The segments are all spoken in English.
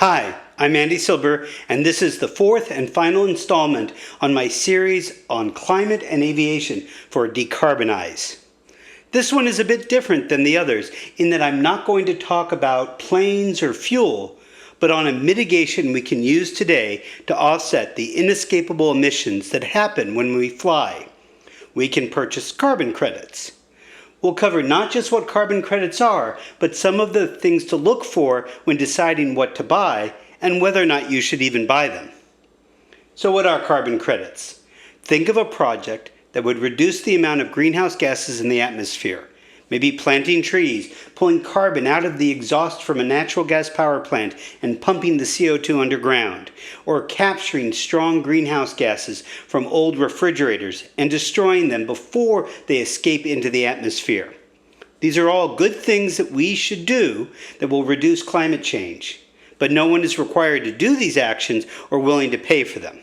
Hi, I'm Andy Silber, and this is the fourth and final installment on my series on climate and aviation for Decarbonize. This one is a bit different than the others in that I'm not going to talk about planes or fuel, but on a mitigation we can use today to offset the inescapable emissions that happen when we fly. We can purchase carbon credits. We'll cover not just what carbon credits are, but some of the things to look for when deciding what to buy and whether or not you should even buy them. So what are carbon credits? Think of a project that would reduce the amount of greenhouse gases in the atmosphere. Maybe planting trees, pulling carbon out of the exhaust from a natural gas power plant and pumping the CO2 underground, or capturing strong greenhouse gases from old refrigerators and destroying them before they escape into the atmosphere. These are all good things that we should do that will reduce climate change, but no one is required to do these actions or willing to pay for them,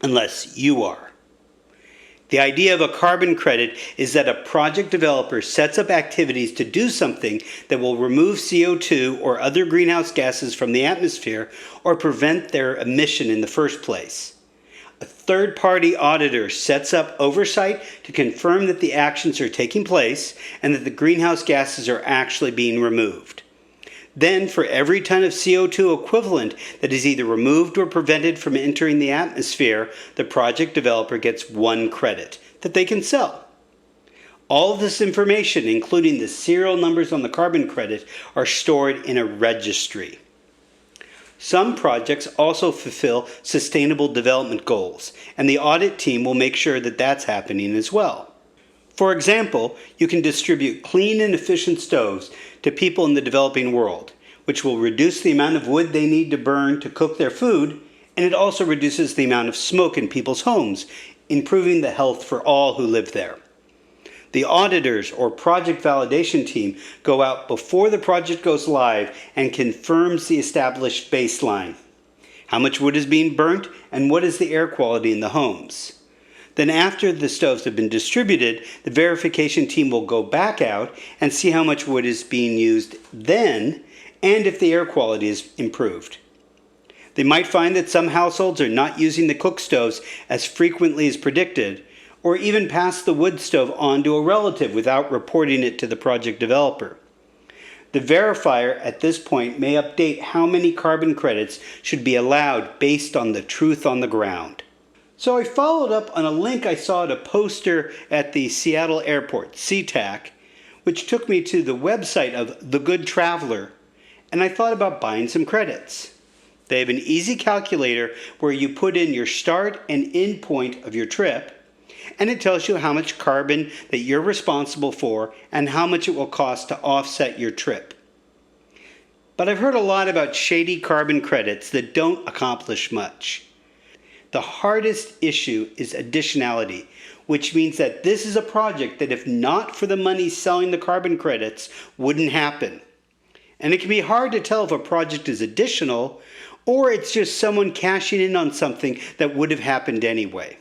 unless you are. The idea of a carbon credit is that a project developer sets up activities to do something that will remove CO2 or other greenhouse gases from the atmosphere or prevent their emission in the first place. A third-party auditor sets up oversight to confirm that the actions are taking place and that the greenhouse gases are actually being removed. Then, for every ton of CO2 equivalent that is either removed or prevented from entering the atmosphere, the project developer gets one credit that they can sell. All of this information, including the serial numbers on the carbon credit, are stored in a registry. Some projects also fulfill sustainable development goals, and the audit team will make sure that that's happening as well. For example, you can distribute clean and efficient stoves to people in the developing world, which will reduce the amount of wood they need to burn to cook their food, and it also reduces the amount of smoke in people's homes, improving the health for all who live there. The auditors or project validation team go out before the project goes live and confirms the established baseline. How much wood is being burnt and what is the air quality in the homes? Then after the stoves have been distributed, the verification team will go back out and see how much wood is being used then and if the air quality is improved. They might find that some households are not using the cook stoves as frequently as predicted, or even pass the wood stove on to a relative without reporting it to the project developer. The verifier at this point may update how many carbon credits should be allowed based on the truth on the ground. So I followed up on a link I saw at a poster at the Seattle airport, SeaTac, which took me to the website of The Good Traveler, and I thought about buying some credits. They have an easy calculator where you put in your start and end point of your trip, and it tells you how much carbon that you're responsible for and how much it will cost to offset your trip. But I've heard a lot about shady carbon credits that don't accomplish much. The hardest issue is additionality, which means that this is a project that if not for the money selling the carbon credits, wouldn't happen. And it can be hard to tell if a project is additional or it's just someone cashing in on something that would have happened anyway.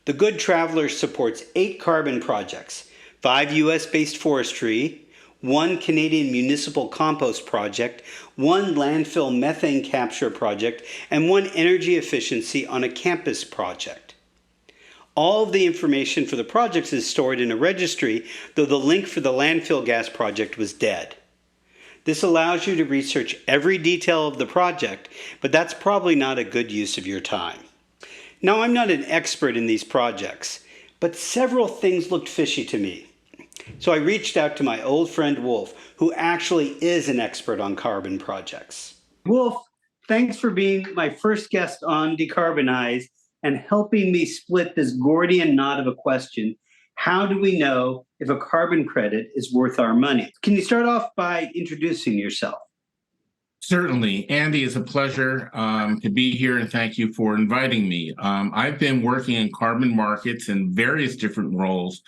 The Good Traveler supports 8 carbon projects, 5 US-based forestry, 1 Canadian municipal compost project, 1 landfill methane capture project, and 1 energy efficiency on a campus project. All of the information for the projects is stored in a registry, though the link for the landfill gas project was dead. This allows you to research every detail of the project, but that's probably not a good use of your time. Now, I'm not an expert in these projects, but several things looked fishy to me. So I reached out to my old friend Wolf, who actually is an expert on carbon projects. Wolf, thanks for being my first guest on Decarbonize and helping me split this Gordian knot of a question. How do we know if a carbon credit is worth our money? Can you start off by introducing yourself? Certainly. Andy, it's a pleasure to be here, and thank you for inviting me. I've been working in carbon markets in various different roles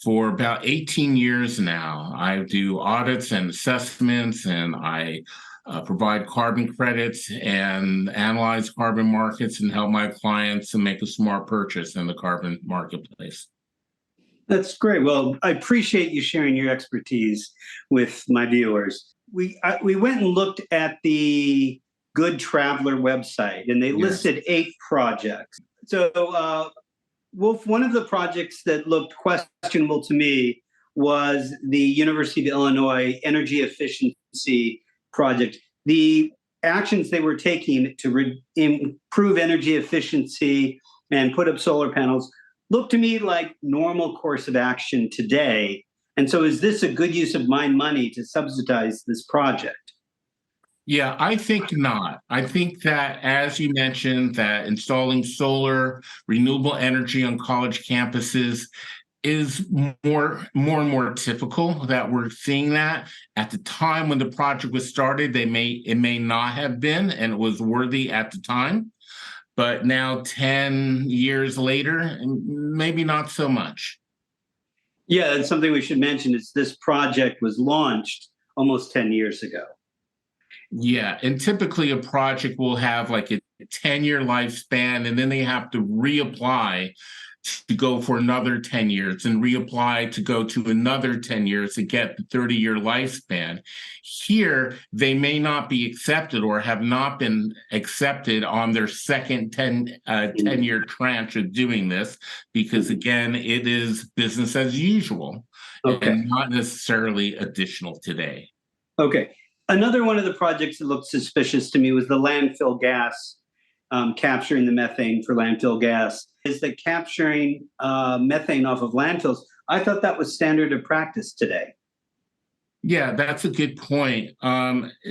for about 18 years now. I do audits and assessments, and I provide carbon credits and analyze carbon markets and help my clients to make a smart purchase in the carbon marketplace. That's great. Well, I appreciate you sharing your expertise with my viewers. We went and looked at the Good Traveler website, and they Yes. listed 8 projects. So, Wolf, one of the projects that looked questionable to me was the University of Illinois energy efficiency project. The actions they were taking to improve energy efficiency and put up solar panels looked to me like normal course of action today. And so, is this a good use of my money to subsidize this project? Yeah, I think not. I think that, as you mentioned, that installing solar, renewable energy on college campuses is more and more typical that we're seeing that. At the time when the project was started, it may not have been, and it was worthy at the time. But now, 10 years later, maybe not so much. Yeah, and something we should mention is this project was launched almost 10 years ago. Yeah, and typically a project will have like a 10-year lifespan, and then they have to reapply to go for another 10 years and reapply to go to another 10 years to get the 30-year lifespan. Here, they may not be accepted or have not been accepted on their second 10-year tranche of doing this, because again, it is business as usual Okay. and not necessarily additional today. Okay. Another one of the projects that looked suspicious to me was the landfill gas, capturing the methane for landfill gas. Is that capturing methane off of landfills? I thought that was standard of practice today. Yeah, that's a good point.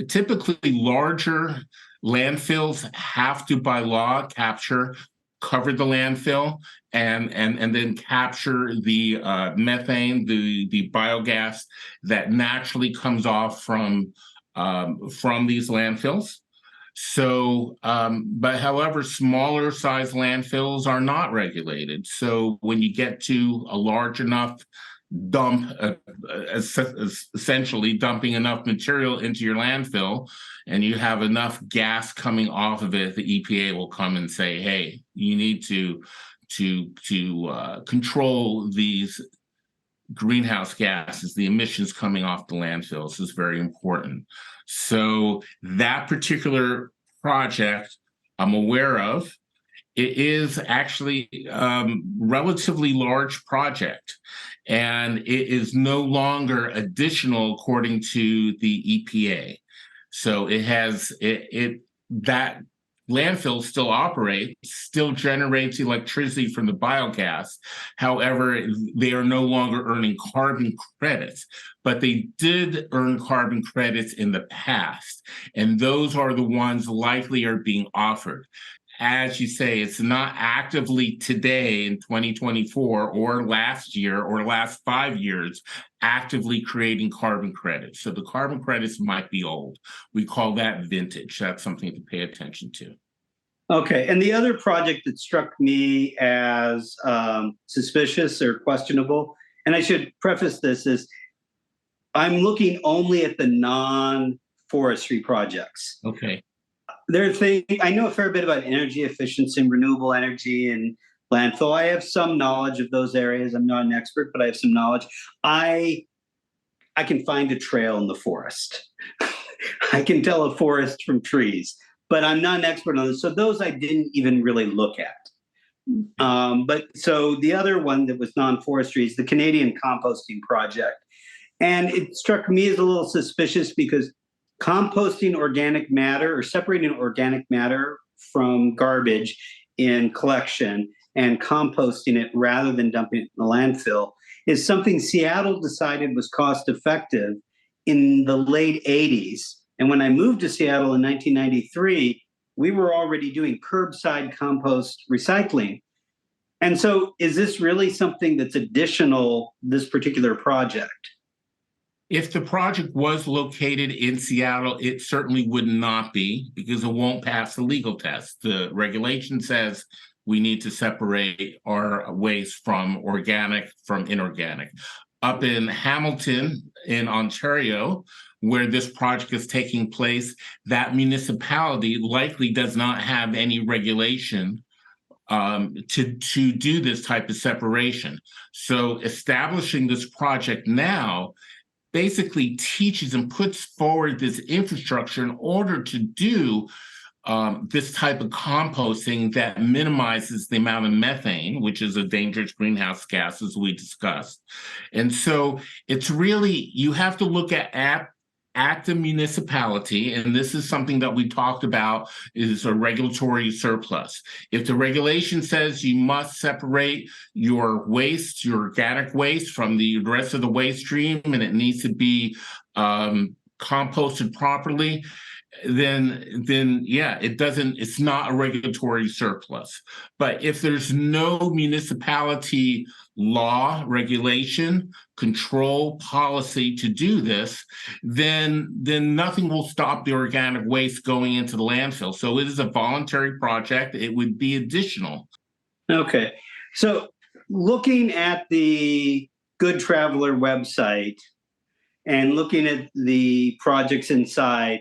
Typically, larger landfills have to, by law, cover the landfill and then capture the methane, the biogas that naturally comes off from these landfills. So, but however, smaller size landfills are not regulated. So when you get to a large enough dump, essentially dumping enough material into your landfill, and you have enough gas coming off of it, the EPA will come and say, "Hey, you need to control these greenhouse gases, the emissions coming off the landfills is very important." So that particular project I'm aware of. It is actually relatively large project, and it is no longer additional according to the EPA. So it has that landfill still operates, still generates electricity from the biogas. However, they are no longer earning carbon credits, but they did earn carbon credits in the past, and those are the ones likely are being offered. As you say, it's not actively today in 2024 or last year or last 5 years actively creating carbon credits. So the carbon credits might be old. We call that vintage. That's something to pay attention to. Okay. And the other project that struck me as suspicious or questionable, and I should preface this, is I'm looking only at the non-forestry projects. Okay. There are things I know a fair bit about energy efficiency and renewable energy and landfill. I have some knowledge of those areas. I'm not an expert, but I have some knowledge. I can find a trail in the forest. I can tell a forest from trees, but I'm not an expert on this. So those I didn't even really look at. But so the other one that was non-forestry is the Canadian composting project. And it struck me as a little suspicious because composting organic matter or separating organic matter from garbage in collection and composting it rather than dumping it in the landfill is something Seattle decided was cost effective in the late 80s. And when I moved to Seattle in 1993, we were already doing curbside compost recycling. And so, is this really something that's additional, this particular project? If the project was located in Seattle, it certainly would not be, because it won't pass the legal test. The regulation says we need to separate our waste from organic from inorganic. Up in Hamilton, in Ontario, where this project is taking place, that municipality likely does not have any regulation to do this type of separation. So establishing this project now basically teaches and puts forward this infrastructure in order to do this type of composting that minimizes the amount of methane, which is a dangerous greenhouse gas, as we discussed. And so it's really, you have to look at the municipality, and this is something that we talked about, is a regulatory surplus. If the regulation says you must separate your waste, your organic waste, from the rest of the waste stream, and it needs to be composted properly, then yeah, it's not a regulatory surplus. But if there's no municipality law, regulation, control, policy to do this, then nothing will stop the organic waste going into the landfill. So it is a voluntary project. It would be additional. Okay. So looking at the Good Traveler website and looking at the projects inside,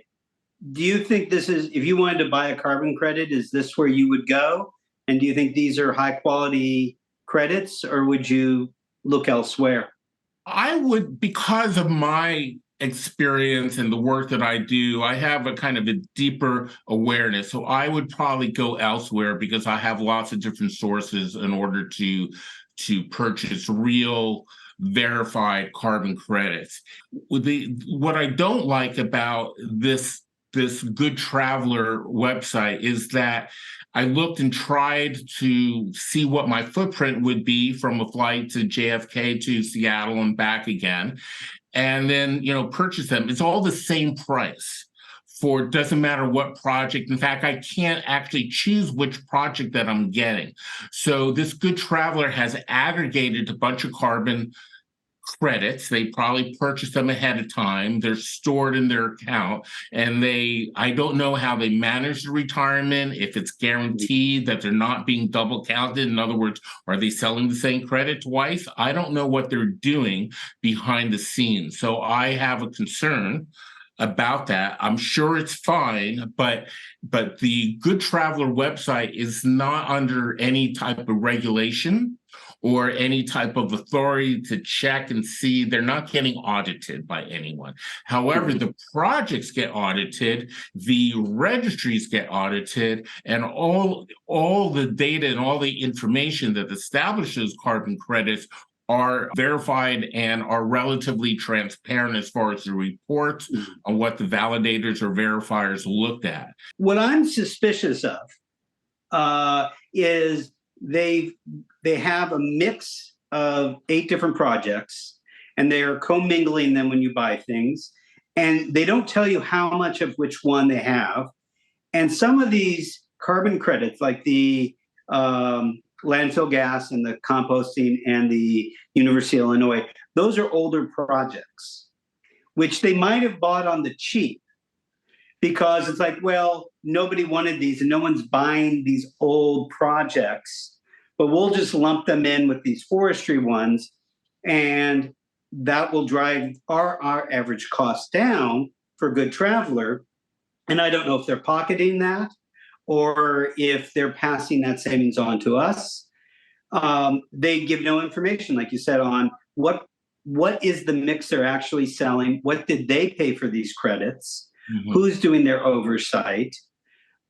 do you think this is, if you wanted to buy a carbon credit, is this where you would go? And do you think these are high quality credits, or would you look elsewhere? I would, because of my experience and the work that I do, I have a kind of a deeper awareness. So I would probably go elsewhere because I have lots of different sources in order to purchase real verified carbon credits. What I don't like about this Good Traveler website is that I looked and tried to see what my footprint would be from a flight to JFK to Seattle and back again, and then purchase them. It's all the same price for, doesn't matter what project. In fact, I can't actually choose which project that I'm getting. So this Good Traveler has aggregated a bunch of carbon credits. They probably purchased them ahead of time. They're stored in their account, and I don't know how they manage the retirement, if it's guaranteed that they're not being double counted. In other words, are they selling the same credit twice? I don't know what they're doing behind the scenes. So I have a concern about that. I'm sure it's fine, but the Good Traveler website is not under any type of regulation or any type of authority to check and see. They're not getting audited by anyone. However, the projects get audited, the registries get audited, and all the data and all the information that establishes carbon credits are verified and are relatively transparent as far as the reports on what the validators or verifiers looked at. What I'm suspicious of is they have a mix of 8 different projects, and they are commingling them when you buy things, and they don't tell you how much of which one they have. And some of these carbon credits, like the landfill gas and the composting and the University of Illinois, those are older projects, which they might have bought on the cheap, because it's like, well, nobody wanted these and no one's buying these old projects, but we'll just lump them in with these forestry ones, and that will drive our average cost down for Good Traveler. And I don't know if they're pocketing that or if they're passing that savings on to us. They give no information, like you said, on what is the mix they're actually selling, what did they pay for these credits, who's doing their oversight,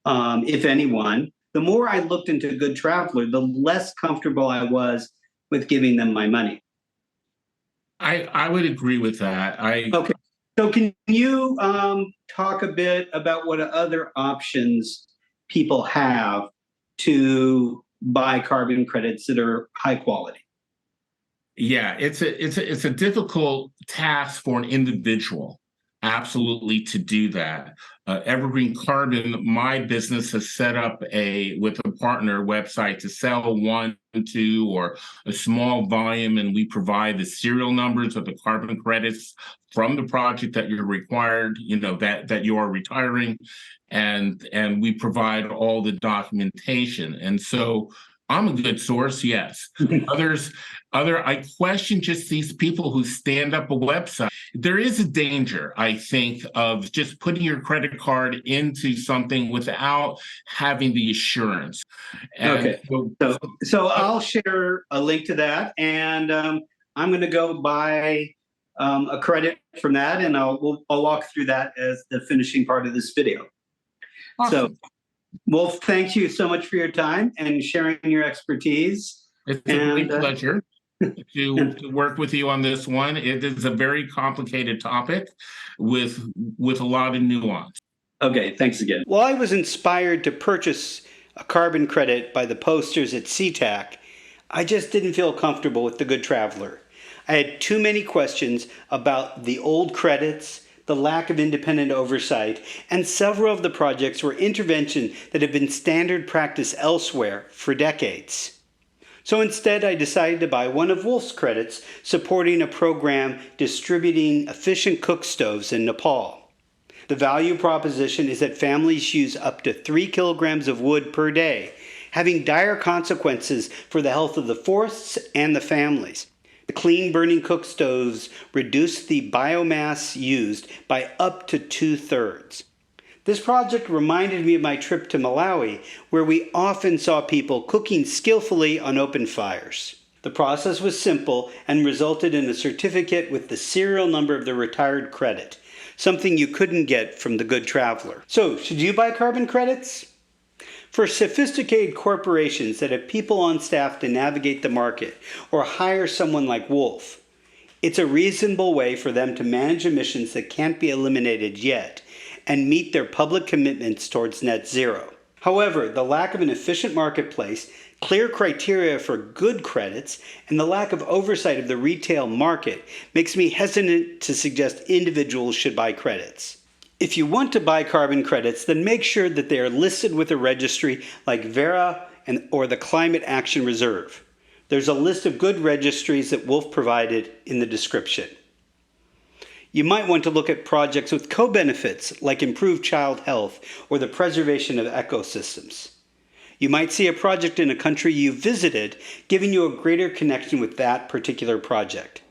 if anyone. The more I looked into Good Traveler, the less comfortable I was with giving them my money. I would agree with that. Okay. So can you talk a bit about what other options people have to buy carbon credits that are high quality? Yeah, it's a difficult task for an individual, absolutely, to do that. Evergreen Carbon, my business, has set up with a partner website to sell 1, 2, or a small volume, and we provide the serial numbers of the carbon credits from the project that you're required, that you are retiring, and we provide all the documentation. And so I'm a good source, yes. I question just these people who stand up a website. There is a danger, I think, of just putting your credit card into something without having the assurance. And okay. So I'll share a link to that, and I'm going to go buy a credit from that, and I'll walk through that as the finishing part of this video. Awesome. Wolf, thank you so much for your time and sharing your expertise. It's a And great pleasure to work with you on this one. It is a very complicated topic with a lot of nuance. okay, thanks again. While I was inspired to purchase a carbon credit by the posters at SeaTac, I just didn't feel comfortable with the Good Traveler. I had too many questions about the old credits, the lack of independent oversight, and several of the projects were intervention that have been standard practice elsewhere for decades. So instead, I decided to buy one of Wolf's credits supporting a program distributing efficient cook stoves in Nepal. The value proposition is that families use up to 3 kilograms of wood per day, having dire consequences for the health of the forests and the families. The clean burning cook stoves reduce the biomass used by up to 2/3. This project reminded me of my trip to Malawi, where we often saw people cooking skillfully on open fires. The process was simple and resulted in a certificate with the serial number of the retired credit, something you couldn't get from the Good Traveler. So, should you buy carbon credits? For sophisticated corporations that have people on staff to navigate the market or hire someone like Wolf, it's a reasonable way for them to manage emissions that can't be eliminated yet and meet their public commitments towards net zero. However, the lack of an efficient marketplace, clear criteria for good credits, and the lack of oversight of the retail market makes me hesitant to suggest individuals should buy credits. If you want to buy carbon credits, then make sure that they are listed with a registry like Verra or the Climate Action Reserve. There's a list of good registries that Wolf provided in the description. You might want to look at projects with co-benefits like improved child health or the preservation of ecosystems. You might see a project in a country you visited giving you a greater connection with that particular project.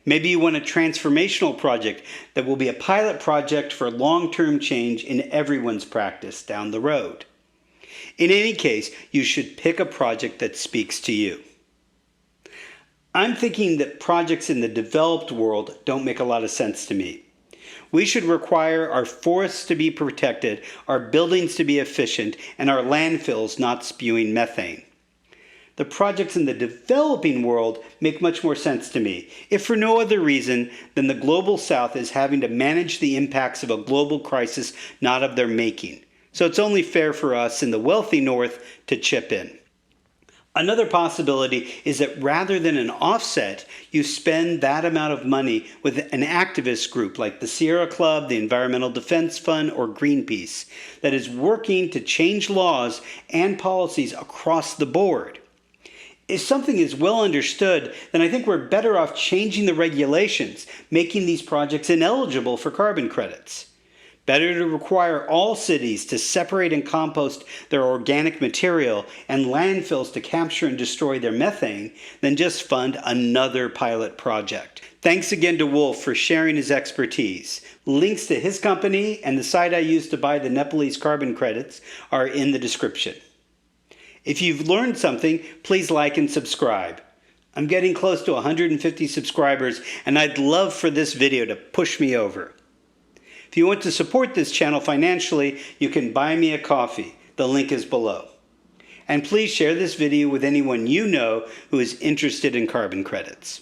Maybe you want a transformational project that will be a pilot project for long-term change in everyone's practice down the road. In any case, you should pick a project that speaks to you. I'm thinking that projects in the developed world don't make a lot of sense to me. We should require our forests to be protected, our buildings to be efficient, and our landfills not spewing methane. The projects in the developing world make much more sense to me, if for no other reason than the global south is having to manage the impacts of a global crisis not of their making. So it's only fair for us in the wealthy north to chip in. Another possibility is that rather than an offset, you spend that amount of money with an activist group like the Sierra Club, the Environmental Defense Fund, or Greenpeace that is working to change laws and policies across the board. If something is well understood, then I think we're better off changing the regulations, making these projects ineligible for carbon credits. Better to require all cities to separate and compost their organic material and landfills to capture and destroy their methane than just fund another pilot project. Thanks again to Wolf for sharing his expertise. Links to his company and the site I used to buy the Nepalese carbon credits are in the description. If you've learned something, please like and subscribe. I'm getting close to 150 subscribers, and I'd love for this video to push me over. If you want to support this channel financially, you can buy me a coffee. The link is below. And please share this video with anyone you know who is interested in carbon credits.